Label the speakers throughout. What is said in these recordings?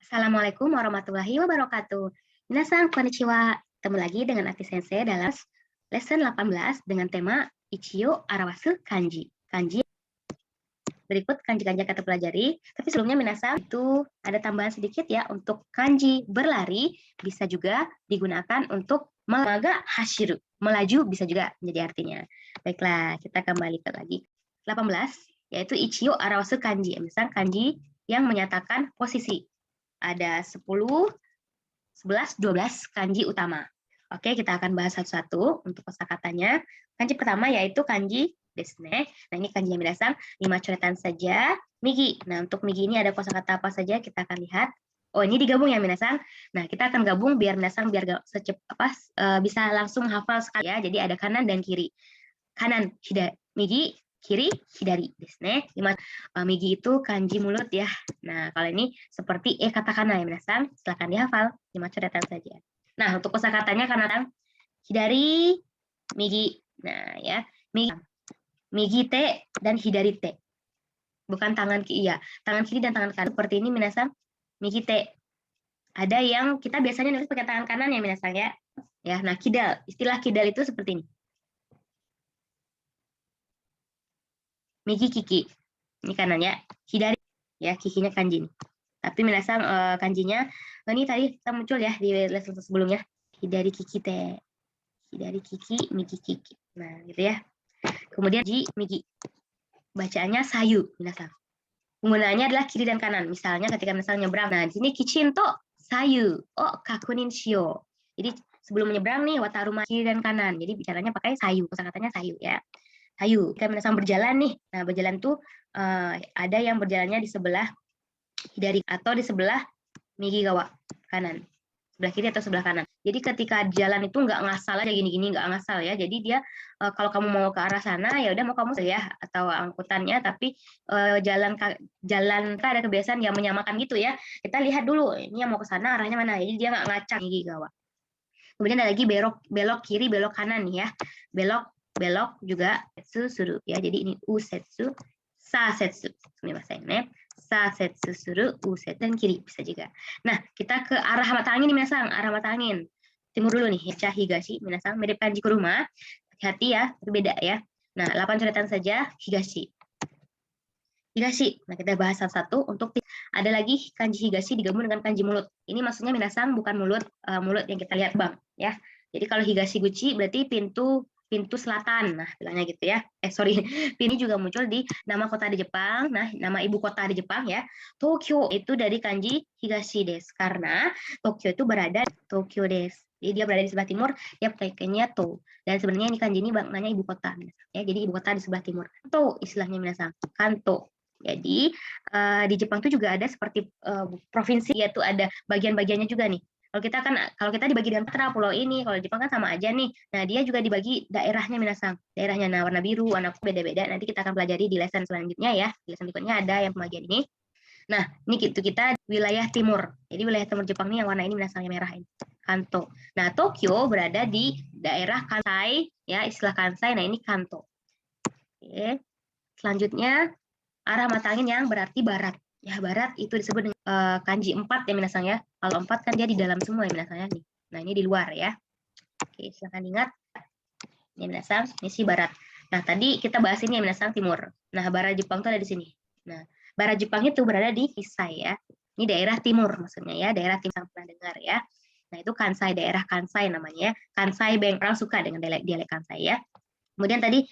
Speaker 1: Assalamualaikum warahmatullahi wabarakatuh. Minasan konnichiwa. Ketemu lagi dengan Ati Sensei dalam lesson 18 dengan tema Ichiyo Arawasu Kanji. Kanji berikut kanji-kanji yang kita pelajari. Tapi sebelumnya minasan itu ada tambahan sedikit ya untuk kanji berlari bisa juga digunakan untuk melaga hashiru. Melaju bisa juga menjadi artinya. Baiklah, kita kembali ke lagi 18 yaitu Ichiyo Arawasu Kanji. Misal kanji yang menyatakan posisi. Ada 10, 11, 12 kanji utama. Oke, kita akan bahas satu-satu untuk kosakatanya. Kanji pertama yaitu kanji desne. Nah, ini kanji yang berdasar 5 coretan saja. Migi. Nah, untuk migi ini ada kosakata apa saja kita akan lihat. Oh, ini digabung ya minasan. Nah, kita akan gabung biar minasan bisa langsung hafal sekali ya. Jadi ada kanan dan kiri. Kanan, migi, kiri, hidari desne. Migi itu kanji mulut ya. Nah, kalau ini seperti katakana ya minasan. Silakan dihafal 5 coretan saja. Nah, untuk kosakatanya karena hidari, migi. Nah, ya. Migi te dan hidari te. Bukan tangan kiri ya. Tangan kiri dan tangan kanan seperti ini minasan. Migi te. Ada yang kita biasanya nulis pakai tangan kanan ya minasan ya. Ya, nah kidal. Istilah kidal itu seperti ini. Migi kiki. Ini kanannya. Hidari ya, kikinya kanji nih. Tapi minasan kanjinya ini tadi kita muncul ya di lesson sebelumnya. Hidari kiki te. Hidari kiki, migi kiki. Nah, gitu ya. Kemudian ji, migi. Bacaannya sayu, minasan. Penggunaannya adalah kiri dan kanan. Misalnya ketika misalnya nyebrang. Nah, di sini kichinto sayu. Oh, kakunin shio. Jadi sebelum menyeberang nih wataru kiri dan kanan. Jadi bicaranya pakai sayu. Kosakatanya sayu ya. Sayu. Kita minasan berjalan nih. Nah, berjalan tuh ada yang berjalannya di sebelah hidari atau di sebelah migi gawa kanan. Sebelah kiri atau sebelah kanan. Jadi ketika jalan itu nggak ngasal aja gini-gini, nggak ngasal ya. Jadi dia kalau kamu mau ke arah sana ya udah mau kamu ya atau angkutannya, tapi jalan kita ada kebiasaan yang menyamakan gitu ya. Kita lihat dulu ini yang mau ke sana arahnya mana. Jadi dia nggak ngacak gigi gawa. Kemudian ada lagi belok kiri, belok kanan nih ya. Belok juga setsu suru ya. Jadi ini usetsu, sasetsu. Ini bahasa Inggris. Sasetsu suru, uset dan kiri bisa juga. Nah, kita ke arah mata angin nih minasan, arah mata angin. Timur dulu nih, ya higashi minasan, mirip kanji kuruma. Hati-hati ya, berbeda ya. Nah, 8 coretan saja higashi. Higashi. Nah, kita bahas satu-satu untuk ada lagi kanji higashi digabung dengan kanji mulut. Ini maksudnya minasan bukan mulut yang kita lihat bang ya. Jadi kalau higashi guchi berarti pintu selatan. Nah, bilangnya gitu ya. Sorry. Ini juga muncul di nama kota di Jepang. Nah, nama ibu kota di Jepang ya. Tokyo itu dari kanji higashi desu. Karena Tokyo itu berada di Tokyo desu. Jadi dia berada di sebelah timur, dia pakainya to. Dan sebenarnya ini kanji ini maknanya ibu kota. Ya, jadi ibu kota di sebelah timur. Kanto istilahnya minasan. Kanto. Jadi di Jepang itu juga ada seperti provinsi, yaitu ada bagian-bagiannya juga nih. Kalau kita dibagi dengan pulau ini, kalau Jepang kan sama aja nih. Nah, dia juga dibagi daerahnya minasan. Daerahnya nah warna biru, warna beda-beda. Nanti kita akan pelajari di lesson selanjutnya ya. Di lesson berikutnya ada yang pembagian ini. Nah, ini gitu kita wilayah timur. Jadi wilayah timur Jepang ini yang warna ini minasan yang merah ini. Kanto. Nah, Tokyo berada di daerah Kansai ya, istilah Kansai. Nah, ini Kanto. Oke. Selanjutnya arah mata angin yang berarti barat. Ya, barat itu disebut dengan kanji 4 ya minasan ya. Kalau 4 kan dia di dalam semua ya minasan ya nih. Nah, ini di luar ya. Oke, silakan ingat. Ini minasan, misi barat. Nah, tadi kita bahas ini ya minasan timur. Nah, barat Jepang itu ada di sini. Nah, barat Jepang itu berada di Kisai ya. Ini daerah timur maksudnya ya, daerah timur pernah dengar ya. Nah, itu Kansai, daerah Kansai namanya ya. Kansai Bank, orang suka dengan dialek Kansai ya. Kemudian tadi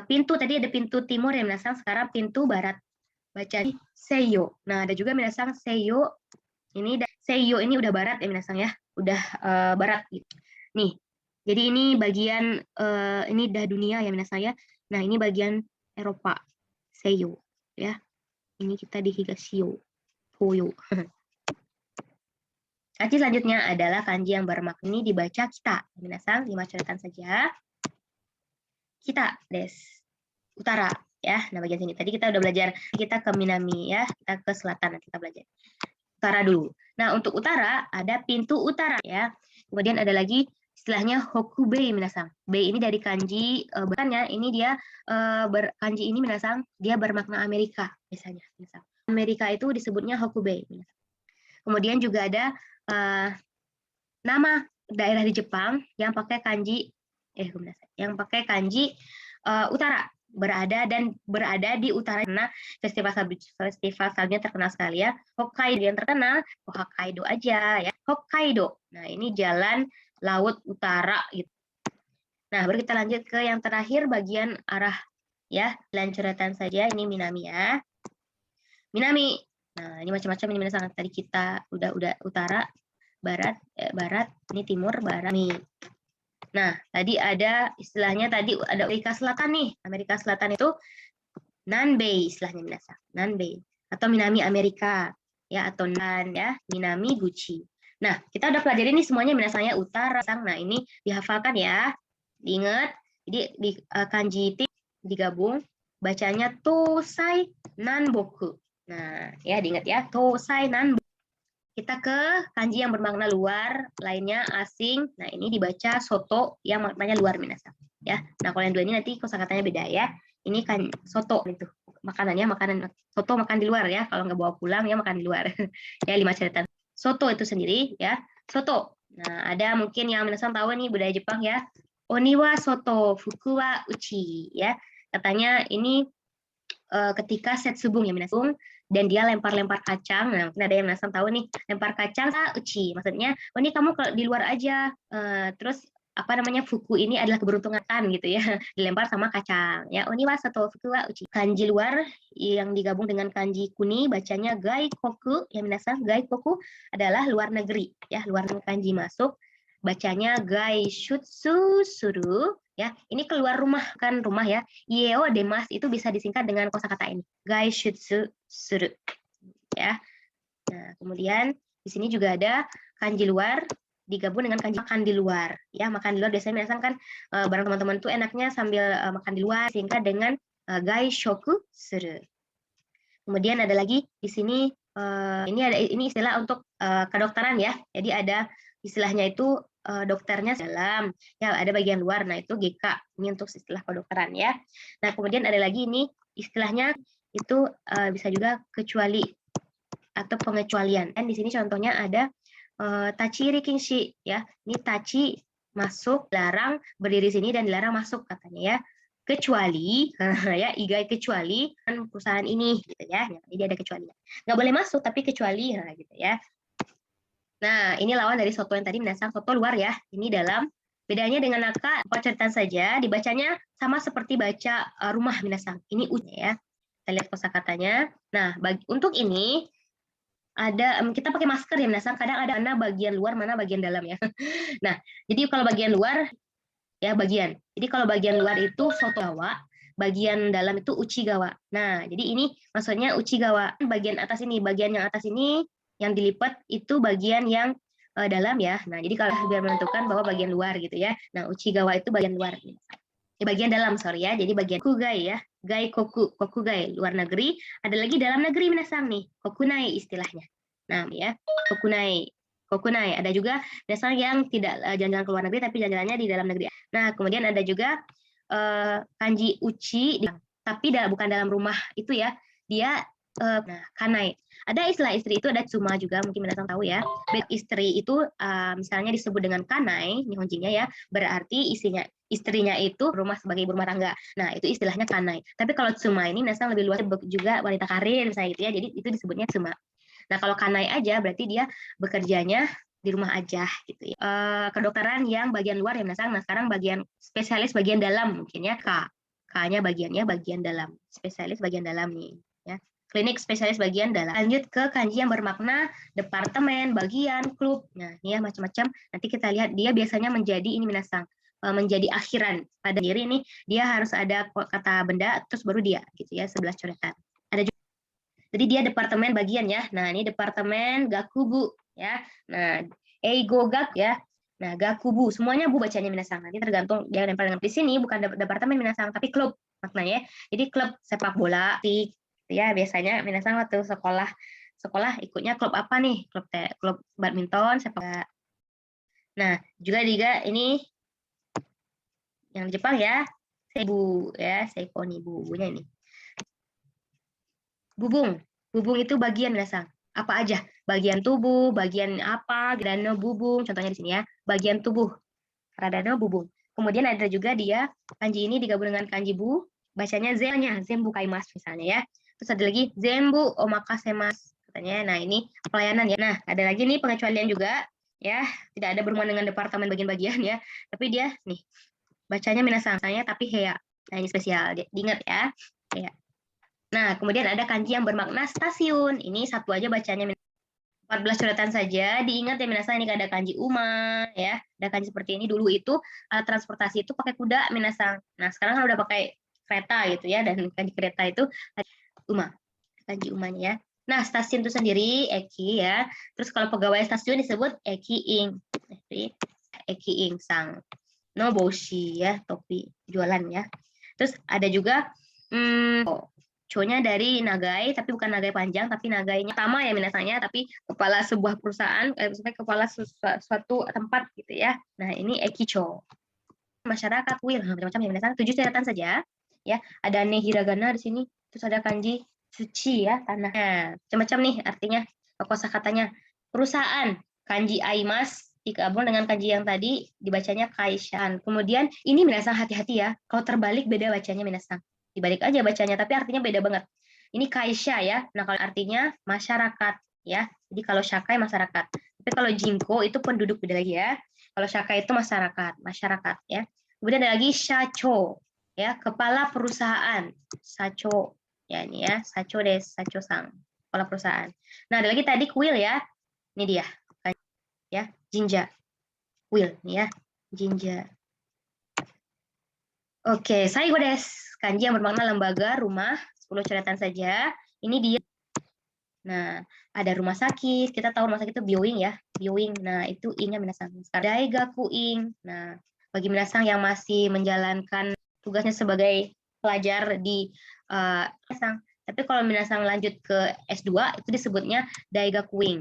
Speaker 1: pintu, tadi ada pintu timur yang minasan, sekarang pintu barat. Baca Seiyo. Nah, ada juga minasan Seiyo. Seiyo ini udah barat ya minasan ya. Udah barat gitu. Nih. Jadi ini bagian ini udah dunia ya minasan ya. Nah, ini bagian Eropa. Seiyo ya. Ini kita di Higashio. Toyo. Kanji selanjutnya adalah kanji yang bermakna ini dibaca kita. Minasan 5 coretan saja. Kita des. Utara ya. Nah, bagian sini tadi kita udah belajar, kita ke Minami ya, kita ke selatan nanti kita belajar. Utara dulu. Nah, untuk utara ada pintu utara ya. Kemudian ada lagi istilahnya Hokubei minasan. Bei ini dari kanji bukannya ini dia kanji ini minasan dia bermakna Amerika biasanya. Amerika itu disebutnya Hokubei. Kemudian juga ada nama daerah di Jepang yang pakai kanji utara, berada di utara, karena festival saljunya terkenal sekali ya. Hokkaido yang terkenal, Hokkaido aja ya. Hokkaido. Nah, ini jalan laut utara gitu. Nah, baru kita lanjut ke yang terakhir bagian arah ya, lanjutan saja. Ini Minami ya. Minami. Nah, ini macam-macam ini sangat tadi kita udah utara, barat, ini timur, barat nih. Nah, tadi ada istilahnya tadi ada Amerika Selatan nih. Amerika Selatan itu Nanbei istilahnya minasan. Nanbei atau Minami Amerika ya, atau Nan ya, Minami Gucci. Nah, kita udah pelajari nih semuanya minasannya utara. Nah, ini dihafalkan ya. Diingat. Jadi di kanji digabung bacanya Tosai Nanboku. Nah, ya diingat ya, Tosai Nanboku. Kita ke kanji yang bermakna luar, lainnya asing. Nah, ini dibaca soto yang maknanya luar minasan. Ya. Nah, kalau yang dua ini nanti kosakatanya beda ya. Ini kan soto itu. Makanannya makanan soto, makan di luar ya. Kalau nggak bawa pulang ya makan di luar. Ya, 5 cerita. Soto itu sendiri ya. Soto. Nah, ada mungkin yang minasan tahu nih budaya Jepang ya. Oniwa soto, fuku wa uchi ya. Katanya ini ketika setsubung ya minasan, dan dia lempar-lempar kacang. Nah, mungkin ada yang minasan tahu nih, lempar kacang uchi. Maksudnya, oh ini kamu kalau di luar aja. Terus apa namanya, fuku ini adalah keberuntungan gitu ya, dilempar sama kacang ya. Oniwa soto fuku wa uchi. Kanji luar yang digabung dengan kanji kuni bacanya gaikoku ya minasan. Gaikoku adalah luar negeri ya, luar negeri. Kanji masuk bacanya gaishutsu suru ya. Ini keluar rumah, kan rumah ya. Ieo demas itu bisa disingkat dengan kosakata ini, gaishutsu suru ya. Nah, kemudian di sini juga ada kanji luar digabung dengan kanji makan di luar ya. Makan di luar biasanya minasan kan bareng teman-teman tuh enaknya sambil makan di luar, sehingga dengan gaishoku suru. Kemudian ada lagi di sini ini istilah untuk kedokteran ya. Jadi ada istilahnya itu dokternya dalam ya, ada bagian luar. Nah, itu GK, ini untuk istilah kedokteran ya. Nah, kemudian ada lagi ini istilahnya itu bisa juga kecuali atau pengecualian. Dan di sini contohnya ada tachiri kinshi ya. Ini tachi masuk, larang berdiri sini, dan dilarang masuk katanya ya. Kecuali ya, igai kecuali perusahaan ini gitu ya. Jadi ada kecuali. Nggak boleh masuk tapi kecuali gitu ya. Nah, ini lawan dari soto yang tadi minasan, soto luar ya. Ini dalam. Bedanya dengan naka, cerita saja dibacanya sama seperti baca rumah minasan. Ini ya. Kita lihat kosakatanya. Nah, untuk ini ada kita pakai masker ya minasan. Kadang ada mana bagian luar, mana bagian dalam ya. Nah, jadi kalau bagian luar ya bagian. Jadi kalau bagian luar itu soto gawa, bagian dalam itu uchigawa. Nah, jadi ini maksudnya uchigawa, bagian atas ini, bagian yang atas ini yang dilipat itu bagian yang dalam ya. Nah, jadi kalau biar menentukan bahwa bagian luar gitu ya. Nah, uchigawa itu bagian luar. Bagian dalam, sorry ya. Jadi bagian kokugai ya. Gai koku, kokugai luar negeri. Ada lagi dalam negeri minasan nih, kokunai istilahnya. Nah, ya, kokunai. Kokunai. Ada juga dasar yang tidak jalan-jalan ke luar negeri tapi jalan-jalannya di dalam negeri. Nah, kemudian ada juga kanji uchi, tapi bukan dalam rumah itu ya. Dia kanai. Ada istilah istri itu ada tsuma juga, mungkin minasan tahu ya. Istri itu misalnya disebut dengan kanai, nihonjinya ya, berarti istrinya itu rumah sebagai ibu rumah tangga. Nah, itu istilahnya kanai. Tapi kalau tsuma ini minasan lebih luas, juga wanita karir misalnya gitu ya. Jadi itu disebutnya tsuma. Nah, kalau kanai aja berarti dia bekerjanya di rumah aja gitu ya. Kedokteran yang bagian luar ya minasan. Nah, sekarang bagian spesialis bagian dalam mungkin ya, K-nya bagian dalam. Spesialis bagian dalam nih ya. Klinik spesialis bagian dalam. Lanjut ke kanji yang bermakna departemen, bagian, klub. Nah, ini ya macam-macam. Nanti kita lihat dia biasanya menjadi ini minasan, menjadi akhiran pada diri ini, dia harus ada kata benda terus baru dia gitu ya, 11 coretan. Ada juga. Jadi dia departemen bagian ya. Nah, ini departemen gakubu ya. Nah, eigo gak ya. Nah, gakubu semuanya bu bacanya minasan. Nanti tergantung dia nempel dengan di sini bukan departemen minasan tapi klub maknanya. Jadi klub sepak bola, ya biasanya minasan waktu sekolah ikutnya klub apa nih, klub badminton, sepak bola. Nah, juga ini yang di Jepang ya, seibu ya, seikoni bubunya ini. Bubung itu bagian minasan. apa aja, bagian tubuh, bagian apa, radano bubung, contohnya di sini ya, bagian tubuh, radano bubung. Kemudian ada juga dia kanji ini digabung dengan kanji bu, bacanya zenbu kaimasu misalnya ya. Terus ada lagi zenbu omakasemasu katanya. Nah, ini pelayanan ya. Nah, ada lagi nih pengecualian juga ya, tidak ada berhubungan dengan departemen bagian-bagian ya, tapi dia nih bacanya minasang saya tapi heya. Nah, ini spesial, diingat ya. Heya. Nah, kemudian ada kanji yang bermakna stasiun. Ini satu aja bacanya 14 coretan saja. Diingat ya minasang, ini ada kanji uma ya. Ada kanji seperti ini. Dulu itu alat transportasi itu pakai kuda minasang. Nah, sekarang kan udah pakai kereta gitu ya, dan kanji kereta itu uma. Kanji umanya ya. Nah, stasiun itu sendiri eki ya. Terus kalau pegawai stasiun disebut eki-ing. Eki-ing sang. No boshi ya, topi jualan ya. Terus ada juga co-nya dari nagai, tapi bukan nagai panjang, tapi nagainya sama ya minasanya, tapi kepala sebuah perusahaan, kepala suatu tempat gitu ya. Nah, ini ekicho. Masyarakat will, macam-macam ya minasanya. 7 catatan saja ya. Ada ne hiragana di sini, terus ada kanji suci ya, tanah. Nah, macam-macam nih artinya kosakatanya. Perusahaan, kanji aimas digabung dengan kanji yang tadi dibacanya kaishan. Kemudian ini minasang hati-hati ya. Kalau terbalik beda bacanya minasang. Dibalik aja bacanya, tapi artinya beda banget. Ini kaisha ya. Nah, kalau artinya masyarakat ya. Jadi kalau shakai masyarakat. Tapi kalau jinko itu penduduk, beda lagi ya. Kalau shakai itu masyarakat ya. Kemudian ada lagi shacho ya, kepala perusahaan. Sacho ya, ini ya, sacho des, sacho sang, kepala perusahaan. Nah, ada lagi tadi kuil ya. Ini dia. Ya, jinja. Kuil nih ya, jinja. Oke, saigo desu. Kanji yang bermakna lembaga, rumah, 10 coretan saja. Ini dia. Nah, ada rumah sakit. Kita tahu rumah sakit itu byoing ya, byoing. Nah, itu ing-nya minasang. Daigaku ing. Nah, bagi minasang yang masih menjalankan tugasnya sebagai pelajar di minasang. Tapi kalau minasang lanjut ke S2 itu disebutnya daigaku ing.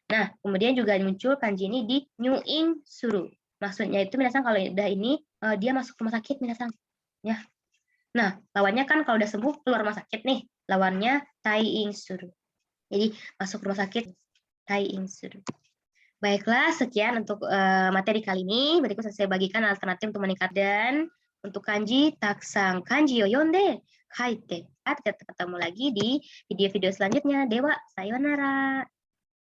Speaker 1: Nah, kemudian juga muncul kanji ini di nyuing suru. Maksudnya itu minasang kalau udah ini dia masuk rumah sakit minasang. Ya. Nah, lawannya kan kalau udah sembuh keluar rumah sakit nih. Lawannya taiing suru. Jadi masuk rumah sakit taiing suru. Baiklah, sekian untuk materi kali ini. Berikut saya bagikan alternatif untuk meningkat dan untuk kanji taksang kanji yo yonde kaite. Kita ketemu lagi di video-video selanjutnya. Dewa, sayonara.